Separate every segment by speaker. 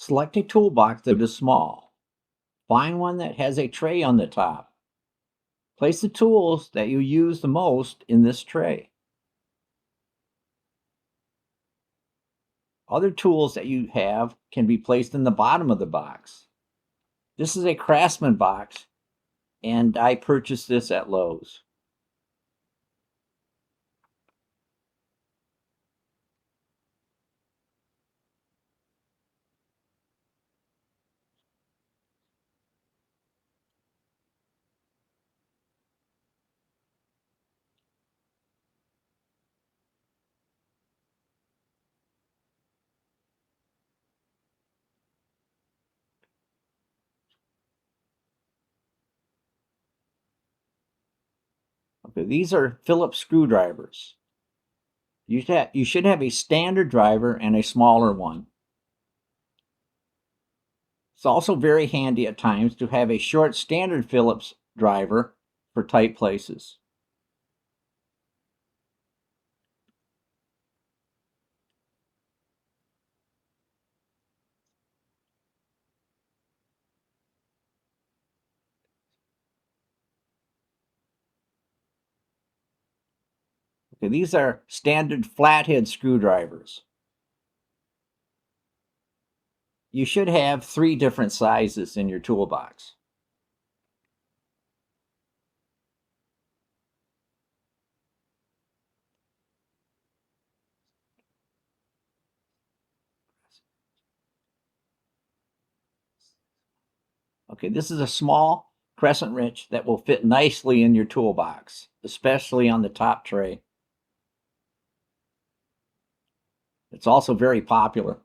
Speaker 1: Select a toolbox that is small. Find one that has a tray on the top. Place the tools that you use the most in this tray. Other tools that you have can be placed in the bottom of the box. This is a Craftsman box, and I purchased this at Lowe's. Okay, these are Phillips screwdrivers. You should have a standard driver and a smaller one. It's also very handy at times to have a short standard Phillips driver for tight places. Okay, these are standard flathead screwdrivers. You should have 3 different sizes in your toolbox. Okay, this is a small crescent wrench that will fit nicely in your toolbox, especially on the top tray. It's also very popular.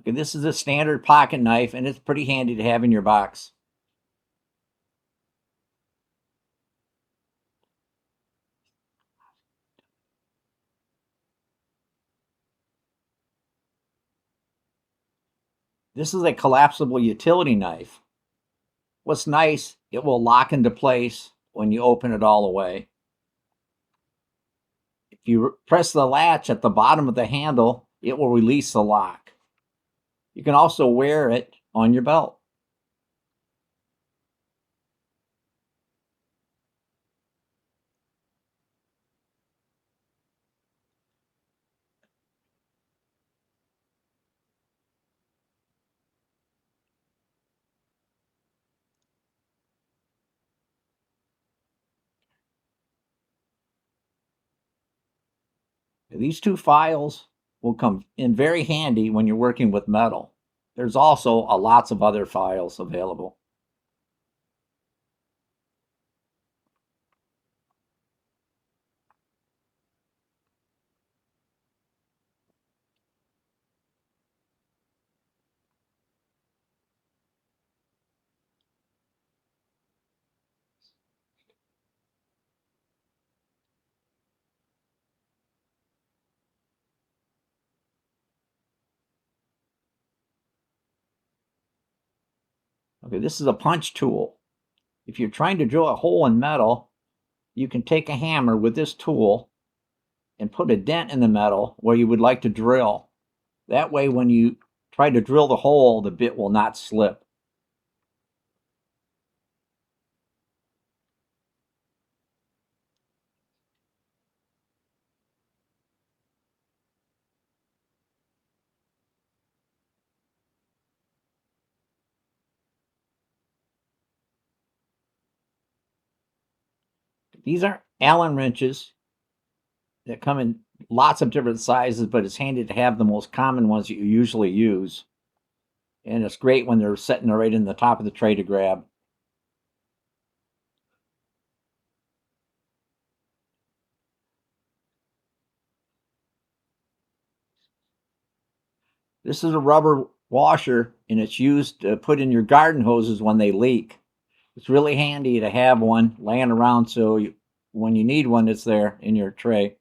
Speaker 1: Okay, this is a standard pocket knife, and it's pretty handy to have in your box. This is a collapsible utility knife. What's nice, it will lock into place when you open it all the way. If you press the latch at the bottom of the handle, it will release the lock. You can also wear it on your belt. These 2 files will come in very handy when you're working with metal. There's also lots of other files available. Okay, this is a punch tool. If you're trying to drill a hole in metal, you can take a hammer with this tool and put a dent in the metal where you would like to drill. That way, when you try to drill the hole, the bit will not slip. These are Allen wrenches that come in lots of different sizes, but it's handy to have the most common ones that you usually use. And it's great when they're sitting right in the top of the tray to grab. This is a rubber washer, and it's used to put in your garden hoses when they leak. It's really handy to have one laying around so when you need one, it's there in your tray.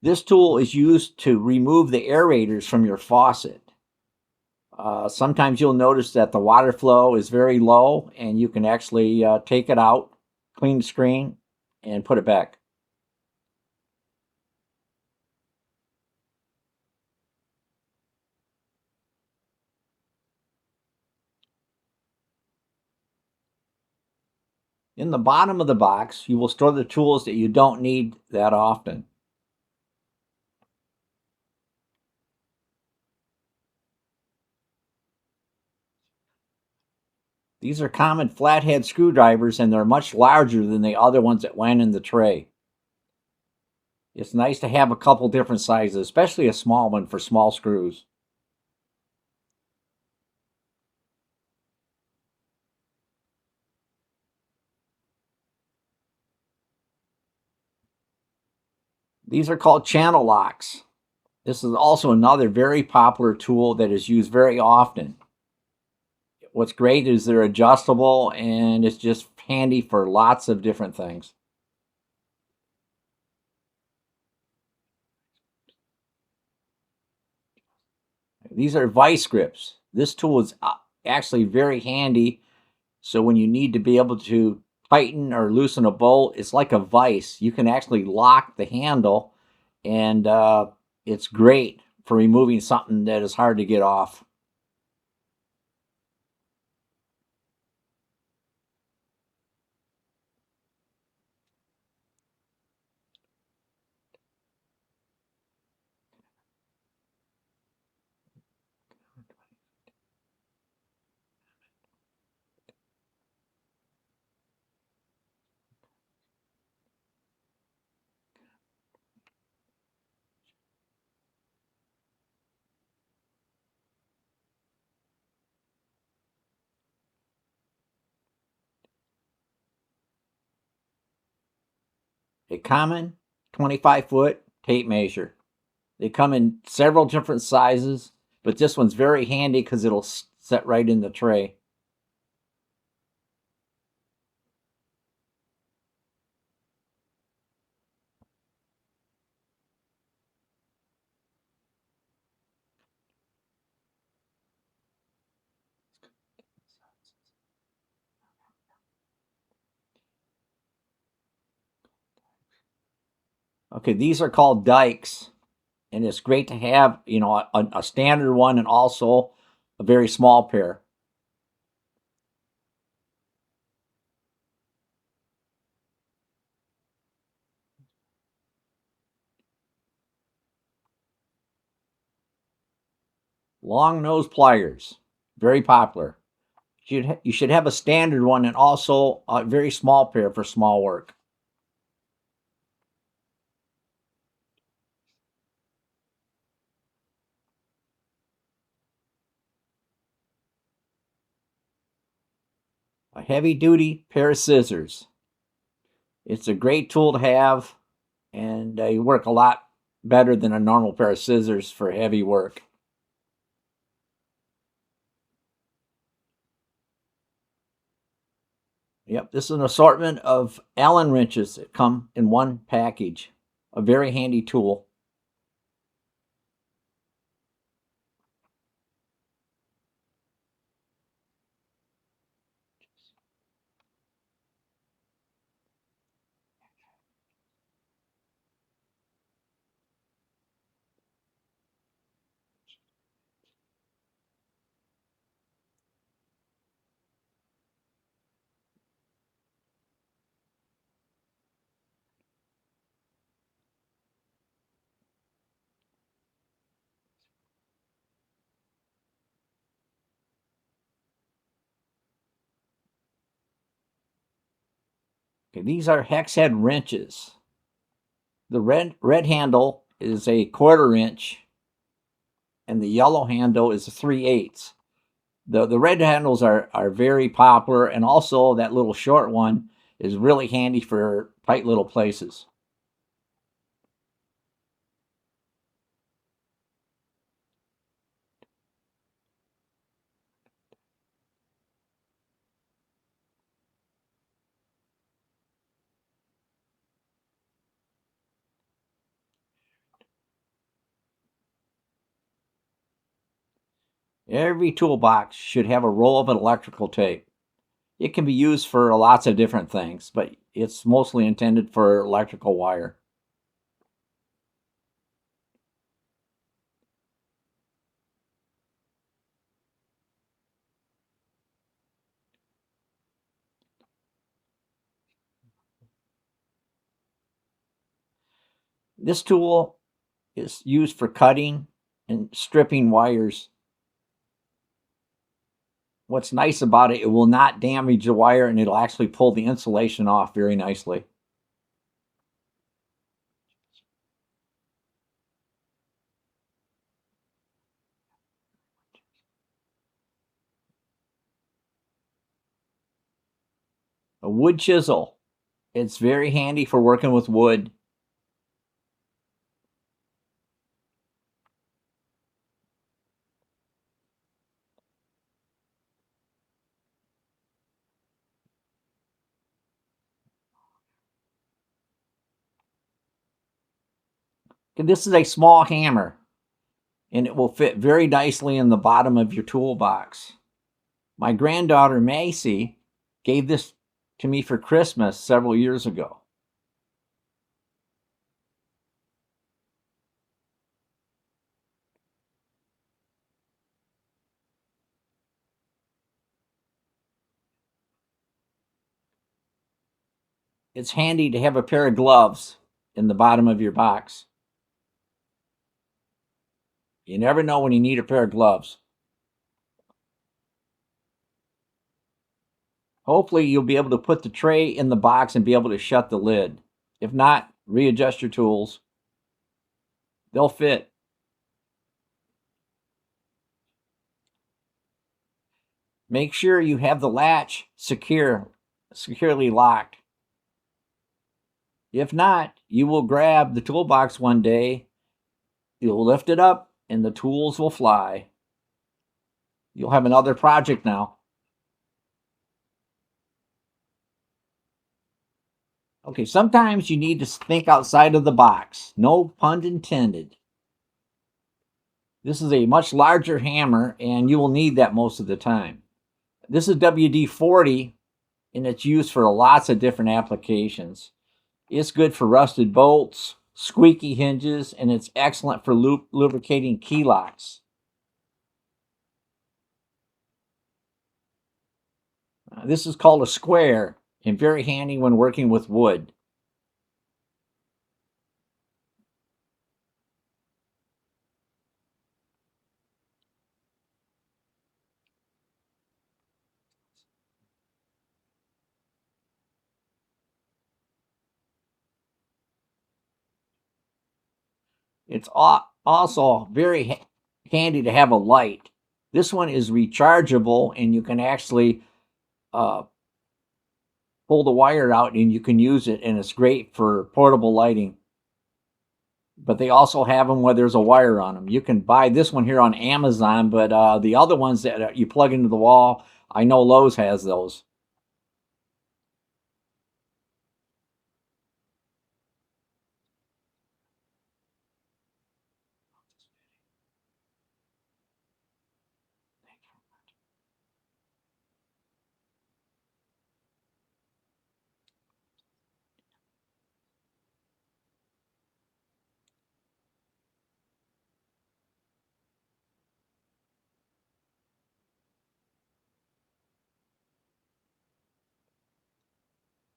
Speaker 1: This tool is used to remove the aerators from your faucet. Sometimes you'll notice that the water flow is very low, and you can actually take it out, clean the screen, and put it back. In the bottom of the box, you will store the tools that you don't need that often. These are common flathead screwdrivers, and they're much larger than the other ones that went in the tray. It's nice to have a couple different sizes, especially a small one for small screws. These are called channel locks. This is also another very popular tool that is used very often. What's great is they're adjustable, and it's just handy for lots of different things. These are vice grips. This tool is actually very handy. So when you need to be able to tighten or loosen a bolt, it's like a vice. You can actually lock the handle, and it's great for removing something that is hard to get off. A common 25-foot tape measure. They come in several different sizes, but this one's very handy because it'll set right in the tray. Okay, these are called dikes, and it's great to have, a standard one and also a very small pair. Long nose pliers, very popular. You should have a standard one and also a very small pair for small work. A heavy duty pair of scissors. It's a great tool to have, and they work a lot better than a normal pair of scissors for heavy work. Yep, this is an assortment of Allen wrenches that come in one package. A very handy tool. Okay, these are hex head wrenches. The red handle is a 1/4 inch, and the yellow handle is a 3/8. The red handles are very popular, and also that little short one is really handy for tight little places. Every toolbox should have a roll of electrical tape. It can be used for lots of different things, but it's mostly intended for electrical wire. This tool is used for cutting and stripping wires. What's nice about it, it will not damage the wire and it'll actually pull the insulation off very nicely. A wood chisel. It's very handy for working with wood. This is a small hammer and it will fit very nicely in the bottom of your toolbox. My granddaughter Macy gave this to me for Christmas several years ago. It's handy to have a pair of gloves in the bottom of your box. You never know when you need a pair of gloves. Hopefully, you'll be able to put the tray in the box and be able to shut the lid. If not, readjust your tools. They'll fit. Make sure you have the latch securely locked. If not, you will grab the toolbox one day, you'll lift it up, and the tools will fly. You'll have another project now. Okay, sometimes you need to think outside of the box. No pun intended. This is a much larger hammer, and you will need that most of the time. This is WD-40, and it's used for lots of different applications. It's good for rusted bolts, squeaky hinges, and it's excellent for lubricating key locks. This is called a square and very handy when working with wood. It's also very handy to have a light. This one is rechargeable and you can actually uh, pull the wire out and you can use it, and it's great for portable lighting. But they also have them where there's a wire on them. You can buy this one here on Amazon, but the other ones that you plug into the wall, I know Lowe's has those.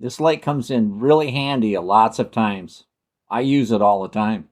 Speaker 1: This light comes in really handy lots of times. I use it all the time.